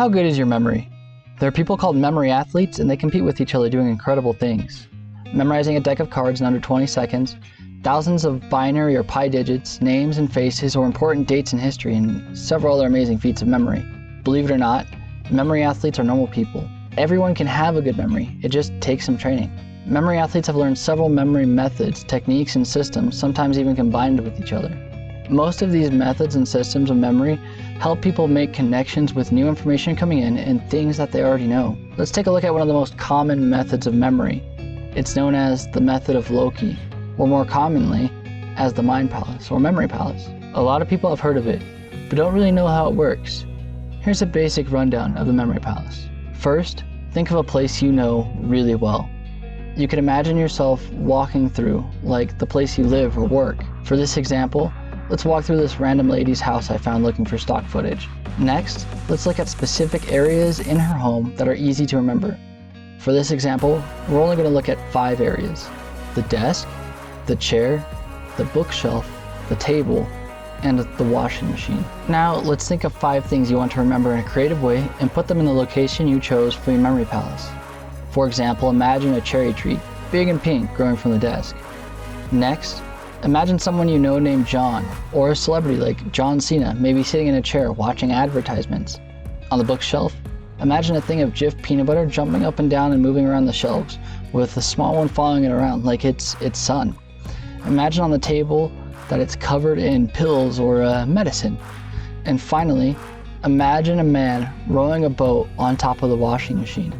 How good is your memory? There are people called memory athletes, and they compete with each other doing incredible things. Memorizing a deck of cards in under 20 seconds, thousands of binary or pi digits, names and faces, or important dates in history, and several other amazing feats of memory. Believe it or not, memory athletes are normal people. Everyone can have a good memory, it just takes some training. Memory athletes have learned several memory methods, techniques, and systems, sometimes even combined with each other. Most of these methods and systems of memory help people make connections with new information coming in and things that they already know. Let's take a look at one of the most common methods of memory. It's known as the method of Loki, or more commonly as the mind palace or memory palace. A lot of people have heard of it, but don't really know how it works. Here's a basic rundown of the memory palace. First, think of a place you know really well. You can imagine yourself walking through, like the place you live or work. For this example, let's walk through this random lady's house I found looking for stock footage. Next, let's look at specific areas in her home that are easy to remember. For this example, we're only going to look at 5 areas: the desk, the chair, the bookshelf, the table, and the washing machine. Now, let's think of 5 things you want to remember in a creative way and put them in the location you chose for your memory palace. For example, imagine a cherry tree, big and pink, growing from the desk. Next, imagine someone you know named John, or a celebrity like John Cena, maybe sitting in a chair watching advertisements. On the bookshelf, imagine a thing of Jif peanut butter jumping up and down and moving around the shelves, with a small one following it around like it's its son. Imagine on the table that it's covered in pills or medicine. And finally, imagine a man rowing a boat on top of the washing machine.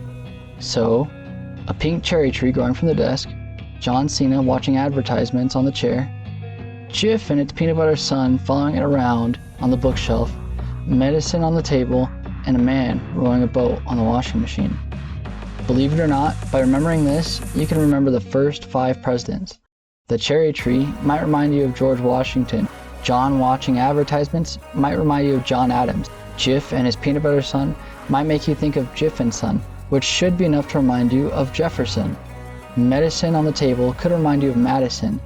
So, a pink cherry tree growing from the desk, John Cena watching advertisements on the chair, Jif and its peanut butter son following it around on the bookshelf, medicine on the table, and a man rowing a boat on the washing machine. Believe it or not, by remembering this, you can remember the first 5 presidents. The cherry tree might remind you of George Washington. John watching advertisements might remind you of John Adams. Jif and his peanut butter son might make you think of Jif and Son, which should be enough to remind you of Jefferson. Medicine on the table could remind you of Madison,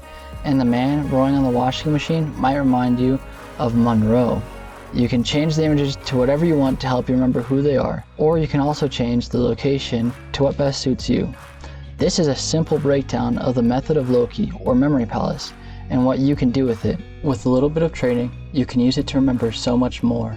and the man rowing on the washing machine might remind you of Monroe. You can change the images to whatever you want to help you remember who they are, or you can also change the location to what best suits you. This is a simple breakdown of the method of Loki, or memory palace, and what you can do with it. With a little bit of training, you can use it to remember so much more.